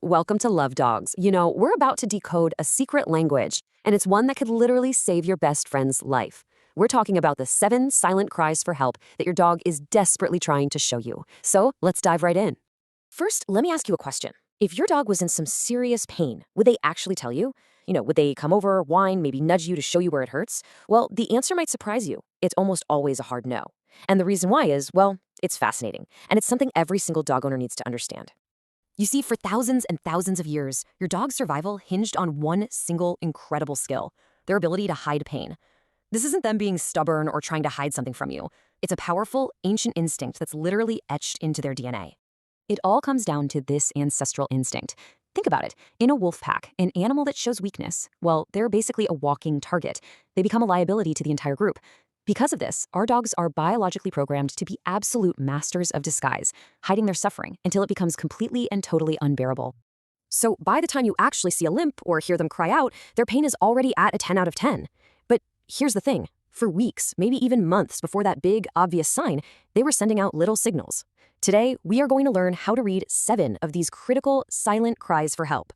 welcome to Love Dogs. We're about to decode a secret language, and it's one that could literally save your best friend's life. We're talking about the 7 silent cries for help that your dog is desperately trying to show you. So let's dive right in. First, let me ask you a question. If your dog was in some serious pain, would they actually tell you? Would they come over, whine, maybe nudge you to show you where it hurts? Well, the answer might surprise you. It's almost always a hard no. And the reason why is, well, it's fascinating, and it's something every single dog owner needs to understand. You see, for thousands and thousands of years, your dog's survival hinged on one single incredible skill, their ability to hide pain. This isn't them being stubborn or trying to hide something from you. It's a powerful, ancient instinct that's literally etched into their DNA. It all comes down to this ancestral instinct. Think about it. In a wolf pack, an animal that shows weakness, well, they're basically a walking target. They become a liability to the entire group. Because of this, our dogs are biologically programmed to be absolute masters of disguise, hiding their suffering until it becomes completely and totally unbearable. So by the time you actually see a limp or hear them cry out, their pain is already at a 10 out of 10. But here's the thing. For weeks, maybe even months before that big, obvious sign, they were sending out little signals. Today, we are going to learn how to read 7 of these critical, silent cries for help.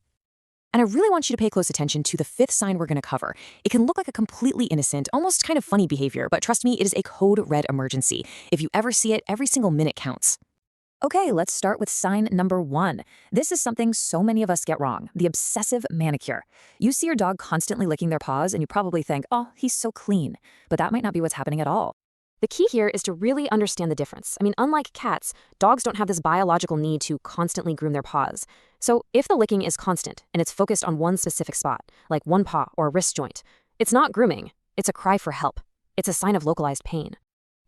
And I really want you to pay close attention to the 5th sign we're going to cover. It can look like a completely innocent, almost kind of funny behavior, but trust me, it is a code red emergency. If you ever see it, every single minute counts. Okay, let's start with sign number 1. This is something so many of us get wrong, the obsessive manicure. You see your dog constantly licking their paws and you probably think, oh, he's so clean. But that might not be what's happening at all. The key here is to really understand the difference. Unlike cats, dogs don't have this biological need to constantly groom their paws. So if the licking is constant and it's focused on one specific spot, like one paw or a wrist joint, it's not grooming. It's a cry for help. It's a sign of localized pain.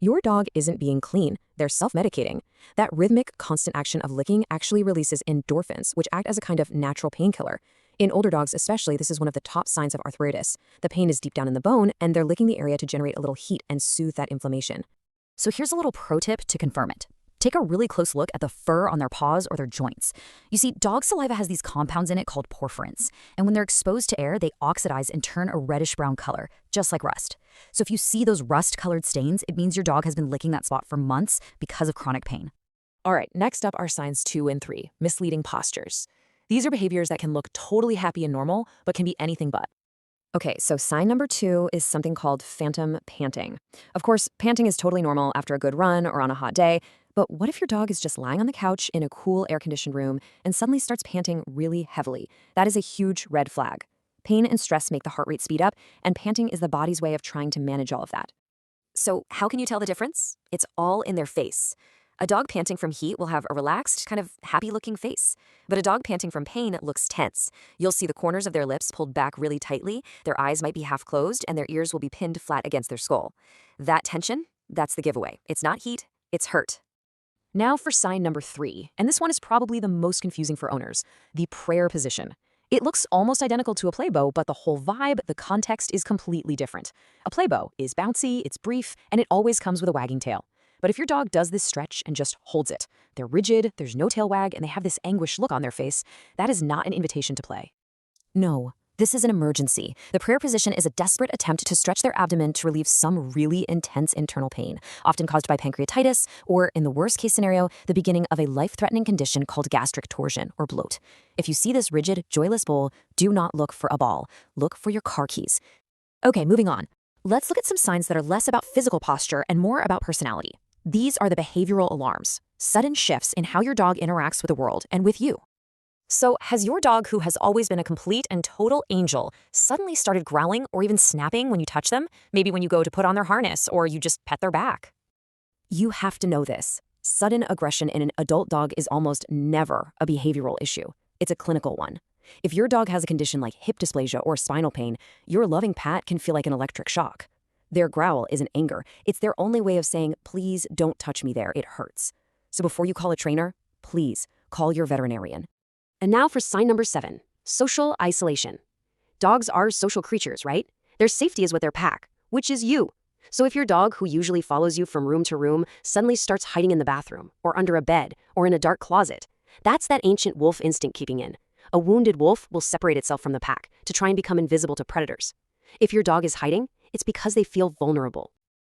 Your dog isn't being clean. They're self-medicating. That rhythmic, constant action of licking actually releases endorphins, which act as a kind of natural painkiller. In older dogs especially, this is one of the top signs of arthritis. The pain is deep down in the bone, and they're licking the area to generate a little heat and soothe that inflammation. So here's a little pro tip to confirm it. Take a really close look at the fur on their paws or their joints. You see, dog saliva has these compounds in it called porphyrins, and when they're exposed to air, they oxidize and turn a reddish-brown color, just like rust. So if you see those rust-colored stains, it means your dog has been licking that spot for months because of chronic pain. All right, next up are signs 2 and 3, misleading postures. These are behaviors that can look totally happy and normal, but can be anything but. Okay, so sign number 2 is something called phantom panting. Of course, panting is totally normal after a good run or on a hot day, but what if your dog is just lying on the couch in a cool air-conditioned room and suddenly starts panting really heavily? That is a huge red flag. Pain and stress make the heart rate speed up, and panting is the body's way of trying to manage all of that. So how can you tell the difference? It's all in their face. A dog panting from heat will have a relaxed, kind of happy-looking face. But a dog panting from pain looks tense. You'll see the corners of their lips pulled back really tightly, their eyes might be half closed, and their ears will be pinned flat against their skull. That tension, that's the giveaway. It's not heat, it's hurt. Now for sign number 3, and this one is probably the most confusing for owners, the prayer position. It looks almost identical to a play bow, but the whole vibe, the context is completely different. A play bow is bouncy, it's brief, and it always comes with a wagging tail. But if your dog does this stretch and just holds it, they're rigid, there's no tail wag, and they have this anguished look on their face, that is not an invitation to play. No, this is an emergency. The prayer position is a desperate attempt to stretch their abdomen to relieve some really intense internal pain, often caused by pancreatitis, or in the worst case scenario, the beginning of a life-threatening condition called gastric torsion or bloat. If you see this rigid, joyless bowl, do not look for a ball. Look for your car keys. Okay, moving on. Let's look at some signs that are less about physical posture and more about personality. These are the behavioral alarms, sudden shifts in how your dog interacts with the world and with you. So has your dog, who has always been a complete and total angel, suddenly started growling or even snapping when you touch them? Maybe when you go to put on their harness or you just pet their back. You have to know this. Sudden aggression in an adult dog is almost never a behavioral issue. It's a clinical one. If your dog has a condition like hip dysplasia or spinal pain, your loving pat can feel like an electric shock. Their growl isn't anger. It's their only way of saying, please don't touch me there, it hurts. So before you call a trainer, please call your veterinarian. And now for sign number 7, social isolation. Dogs are social creatures, right? Their safety is with their pack, which is you. So if your dog, who usually follows you from room to room, suddenly starts hiding in the bathroom, or under a bed, or in a dark closet, that's that ancient wolf instinct kicking in. A wounded wolf will separate itself from the pack to try and become invisible to predators. If your dog is hiding, it's because they feel vulnerable.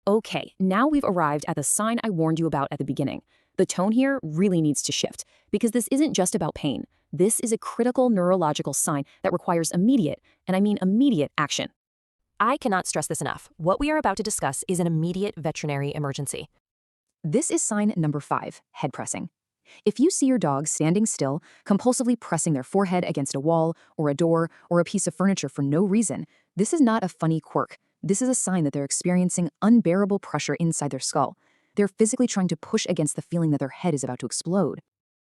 Okay, now we've arrived at the sign I warned you about at the beginning. The tone here really needs to shift, because this isn't just about pain. This is a critical neurological sign that requires immediate, and I mean immediate, action. I cannot stress this enough. What we are about to discuss is an immediate veterinary emergency. This is sign number 5, head pressing. If you see your dog standing still, compulsively pressing their forehead against a wall or a door or a piece of furniture for no reason, this is not a funny quirk. This is a sign that they're experiencing unbearable pressure inside their skull. They're physically trying to push against the feeling that their head is about to explode.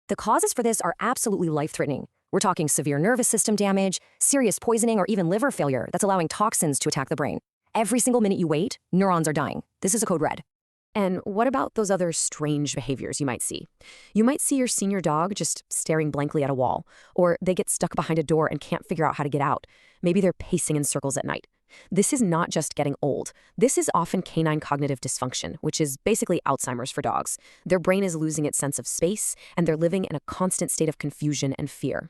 The causes for this are absolutely life-threatening. We're talking severe nervous system damage, serious poisoning, or even liver failure that's allowing toxins to attack the brain. Every single minute you wait, neurons are dying. This is a code red. And what about those other strange behaviors you might see? You might see your senior dog just staring blankly at a wall, or they get stuck behind a door and can't figure out how to get out. Maybe they're pacing in circles at night. This is not just getting old. This is often canine cognitive dysfunction, which is basically Alzheimer's for dogs. Their brain is losing its sense of space, and they're living in a constant state of confusion and fear.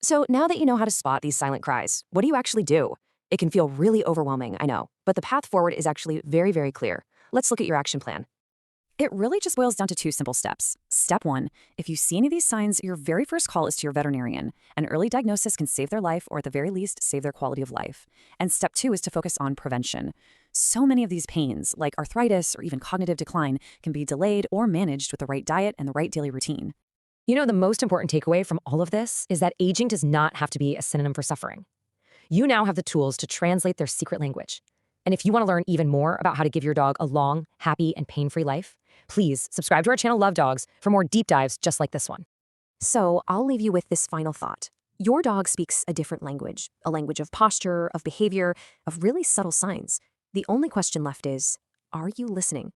So now that you know how to spot these silent cries, what do you actually do? It can feel really overwhelming, I know, but the path forward is actually very, very clear. Let's look at your action plan. It really just boils down to 2 simple steps. Step 1, if you see any of these signs, your very first call is to your veterinarian. An early diagnosis can save their life or at the very least save their quality of life. And step 2 is to focus on prevention. So many of these pains, like arthritis or even cognitive decline, can be delayed or managed with the right diet and the right daily routine. You know, the most important takeaway from all of this is that aging does not have to be a synonym for suffering. You now have the tools to translate their secret language. And if you want to learn even more about how to give your dog a long, happy, and pain-free life, please subscribe to our channel Love Dogs for more deep dives just like this one. So I'll leave you with this final thought. Your dog speaks a different language, a language of posture, of behavior, of really subtle signs. The only question left is, are you listening?